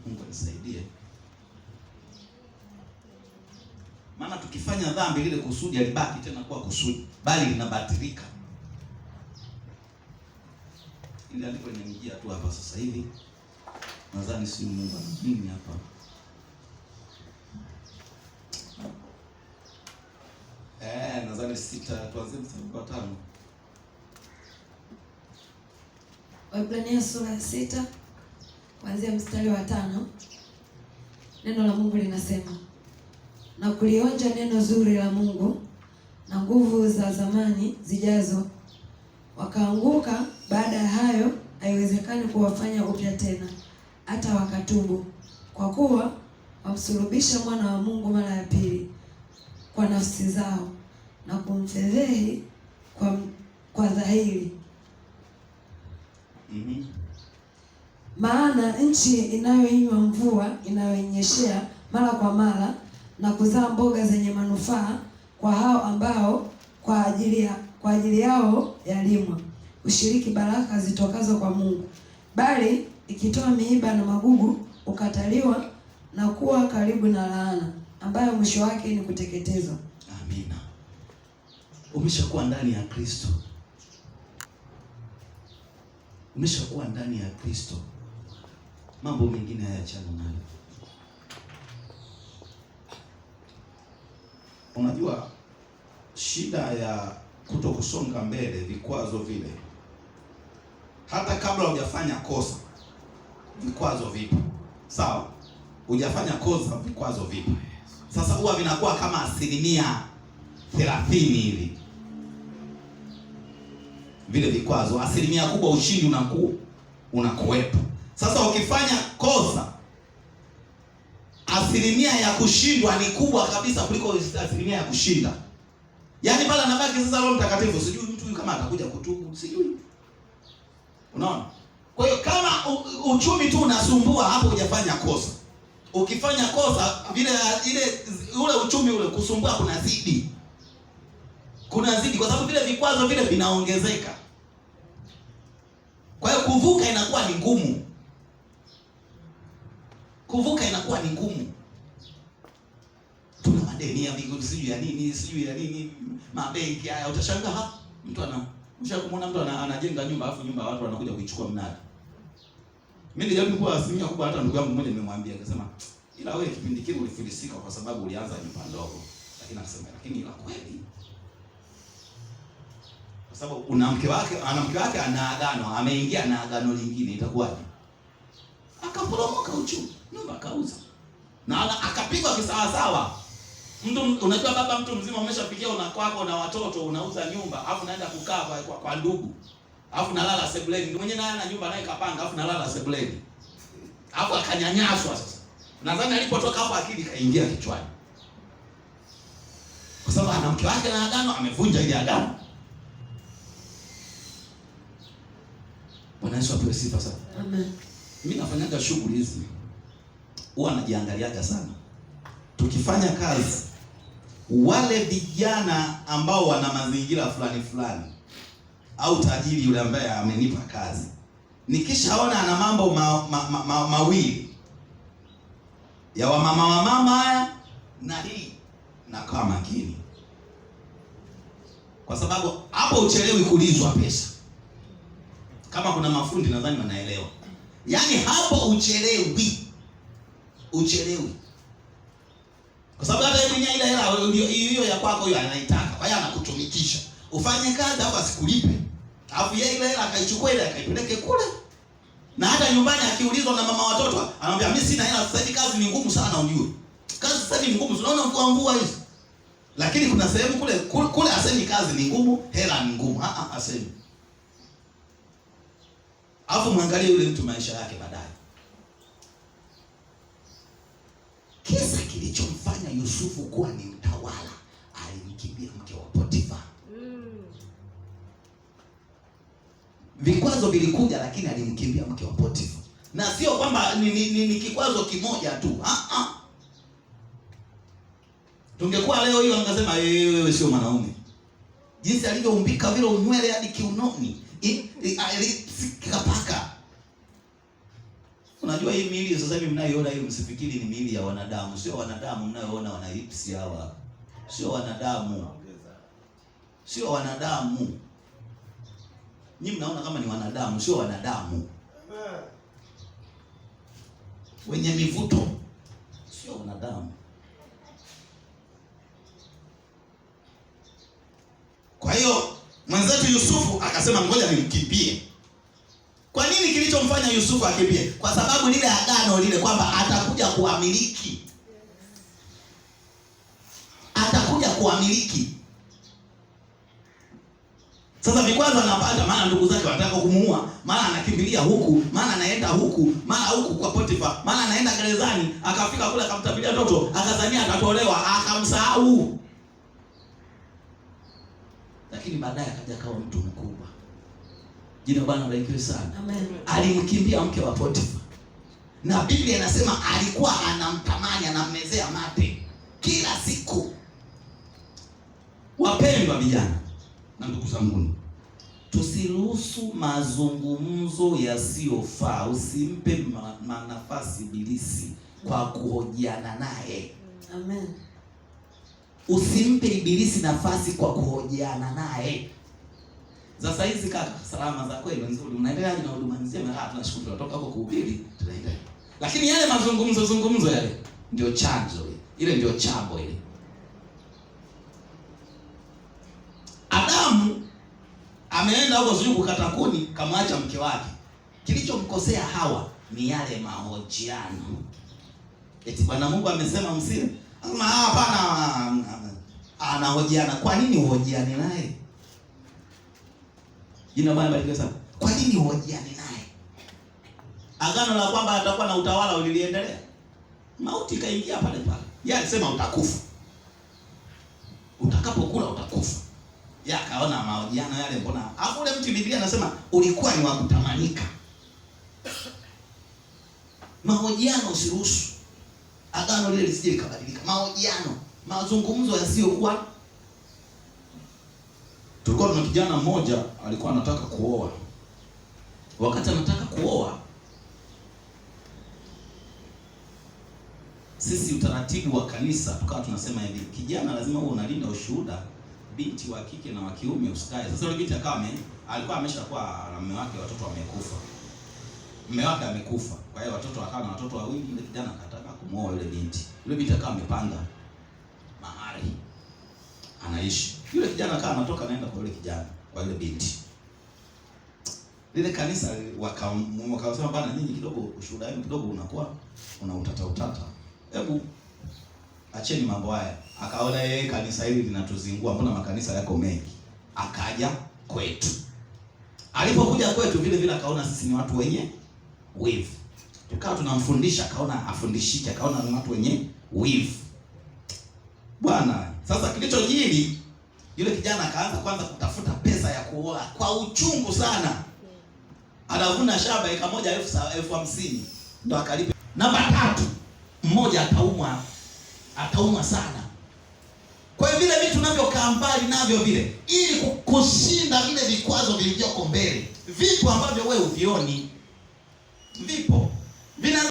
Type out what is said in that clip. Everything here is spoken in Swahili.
Mungu anisaidie. Maana tukifanya dhambi lile kusudi alibaki tena kuwa kusudi, bali linabatilika. Ile andiko linanijia tu hapa sasa hivi. Nadhani si Mungu anamjini hapa. Nadhani 6, tuanze mstari wa 5. Waebrania sura ya 6 kuanzia mstari wa 5. Neno la Mungu linasema, na kulionja neno zuri la Mungu na nguvu za zamani zijazo, wakaanguka. Baada ya hayo haiwezekani kuwafanya upya tena, hata wakatubu, kwa kuwa wamsulubisha mwana wa Mungu mara ya pili kwa nafsi zao, na kumfedhehi kwa dhahiri. Maana nchi inayoinywa mvua inayoinyeshea mara kwa mara na kuzaa mboga zenye manufaa kwa hao ambao kwa ajili yao yalimwa, ushiriki baraka zitokazo kwa Mungu, bali ikitoa miiba na magugu ukataliwa na kuwa karibu na laana, ambayo mwisho wake ni kuteketezwa. Amina. Umeshakuwa ndani ya Kristo. Umeshakuwa ndani ya Kristo. Mambo mengine hayachana nayo. Unajua shida ya kutokusonga mbele, vikwazo vile, hata kabla hujafanya kosa vikwazo vipo. Sawa? Hujafanya kosa, vikwazo vipo. Sasa huwa vinakuwa kama 30% hivi. Vile vikwazo, 1% kubwa ushindi unakuwepo. Sasa ukifanya kosa, 1% ya kushindwa ni kubwa kabisa kuliko 1% ya kushinda. Yaani pale anabaki sasa Roho Mtakatifu, sijui mtu huyu kama atakuja kutubu, sijui. Unaona? Kwa hiyo kama uchumi tu unasumbua, hapo hujafanya kosa. Ukifanya kosa vile ule uchumi ule kusumbua kunazidi. Kwa sababu vile vikwazo vile vinaongezeka. Kwa hiyo kuvuka inakuwa ni ngumu. Tuna madeni ya bigudi sijui ya nini, mabenki haya, utashangaa mshakumwona mtu anajenga nyumba alafu nyumba watu wanakuja kuichukua mnada. Mimi nilijaribu kwa 1% kubwa, hata ndugu yangu mmoja nimemwambia, akasema ila wewe kipindi kile ulifilisika kwa sababu ulianza nyumba ndogo. Lakini akasema lakini ila kweli. Kwa sababu ana mke wake ana agano, ameingia na agano lingine, itakuwaje? Akaporomoka uchumi, nyumba akauza. Na akapigwa kisawasawa. Unajua baba, mtu mzima umeshapigia una kwako na watoto, unauza nyumba, alafu naenda kukaa kwa ndugu. Alafu nalala sebuleni. Ndio mwenyewe naye ana nyumba naye kapanga, alafu nalala sebuleni. Alafu akanyanyaswa sasa. Nadhani alipotoka hapo akili kaingia kichwani. Kwa sababu ana mke wake na agano, amevunja ile agano. Bwana Yesu apewe sifa sana. Amen. Mimi nafanyaga shughuli hizi, huwa najiangaliaga sana. Tukifanya kazi, wale vijana ambao wana mazingira fulani au tajiri yule ambaye amenipa kazi, nikishaona ana mambo mawili ya wamama haya na hii, nakaa makini. Kwa sababu hapo uchelewi kulizwa pesa. Kama kuna mafundi nadhani wanaelewa. Yaani hapo uchelewi. Kwa sababu hata yeye mwenyewe ile hela hiyo ya kwako hiyo anaitaka. Kwa hiyo anakutumikisha. Ufanye kazi hapo asikulipe. Alafu yeye ile hela akaichukua ile akaipeleke kule. Na hata nyumbani akiulizwa na mama watoto, anamwambia mimi sina hela sasa hivi, kazi ni ngumu sana unjue. Kazi sasa hivi ni ngumu, unaona mvua hizi. Lakini kuna sehemu kule asemi kazi ni ngumu, hela ni ngumu. Asemi. Alafu muangalie yule mtu maisha yake baadaye. Kisa kilichomfanya Yusufu kuwa ni mtawala, alimkimbia mke wa Potifa. Vikwazo vilikuja lakini alimkimbia mke wa Potifa. Na sio kwamba ni kikwazo kimoja tu. Tungekuwa leo hiyo angesema wewe sio mwanaume. Jinsi alivyoumbika vile unywele hadi kiunoni, sikapaka. Unajua hii miili sasa hivi mnayoona hii, msifikiri ni miili ya wanadamu. Sio wanadamu mnayoona wana hips hawa. Sio wanadamu. Sio wanadamu. Nyinyi mnaona kama ni wanadamu, sio wanadamu. Wenye mivuto sio wanadamu. Kwa hiyo mwenzetu Yusufu akasema ngoja nimkimbie. Kwa nini kilichomfanya Yusufu akimbie? Kwa sababu lile agano lile kwamba atakuja kuamiliki. Atakuja kuamiliki. Sasa vikwazo anapata, maana ndugu zake wanataka kumuua, maana anakimbilia huku, maana anaenda huku, maana huku kwa Potifa, maana anaenda gerezani, akafika kule akamtabiria mtoto, akazania atatolewa, akamsahau. Lakini baadaye akaja akawa mtu mkubwa. Jina Bwana libarikiwe sana. Amen. Alimkimbia mke wa Potifa. Na Biblia inasema alikuwa anamtamani, anammezea mate kila siku. Wapendwa vijana na ndugu zangu, tusiruhusu mazungumzo yasiyofaa. Usimpe nafasi ibilisi kwa kuhojiana naye. Amen. Usimpe ibilisi nafasi kwa kuhojiana naye. Sasa hizi kaka, salama za kweli nzuri. Unaendelea na huduma nzima, tunashukuru, tunatoka hapo kuhubiri, tunaendelea. Lakini yale mazungumzo yale ndio chanzo ile ndio chambo ile. Adamu ameenda huko sijui kukata kuni, kamwacha mke wake. Kilichomkosea Hawa ni yale mahojiano. Eti Bwana Mungu amesema msile. Anasema hapana, anahojiana. Kwa nini uhojiane naye? Jina Bwana libarikiwe sana. Kwa nini uhojiane naye? Agano la kwamba atakuwa na utawala uliliendelea. Mauti kaingia pale pale. Yeye alisema utakufa. Utakapokula utakufa. Yeye akaona mahojiano yale mbona. Hapo ule mtu Biblia anasema ulikuwa ni wa kutamanika. Mahojiano usiruhusu. Agano lile lisije likabadilika. Mahojiano, mazungumzo yasiyokuwa. Tulikuwa tuna kijana mmoja alikuwa anataka kuoa. Wakati anataka kuoa, sisi utaratibu wa kanisa tukawa tunasema hivi, kijana lazima uwe unalinda ushuhuda, binti wa kike na wa kiume usikae. Sasa yule binti alikuwa ameshakuwa na mume wake, watoto wamekufa. Mume wake amekufa. Kwa hiyo watoto wakawa na watoto wawili, yule kijana akataka kumuoa yule binti. Yule binti akawa amepanga mahari. Anaishi. Yule kijana akawa anatoka naenda kwa yule kijana, kwa yule binti. Lile kanisa wakasema bana, nyinyi kidogo ushuhuda wenu kidogo unakuwa una utata. Hebu acheni mambo haya. Akaona yeye kanisa hili linatuzingua, mbona makanisa yako mengi. Akaja kwetu. Alipokuja kwetu vile vile akaona sisi ni watu wenye wivu. Tukawa tunamfundisha, akaona afundishike, akaona ni watu wenye wivu. Bwana, sasa kilichojiri, yule kijana akaanza kwanza kutafuta pesa ya kuoa kwa uchungu sana. Anavuna shamba eka moja 50,000 ndo akalipa. Namba 3, mmoja ataumwa sana. Kwa hiyo vile vitu navyokaa mbali navyo vile, ili kushinda vile vikwazo vilivyoko mbele, vitu ambavyo wewe uvioni vipo vina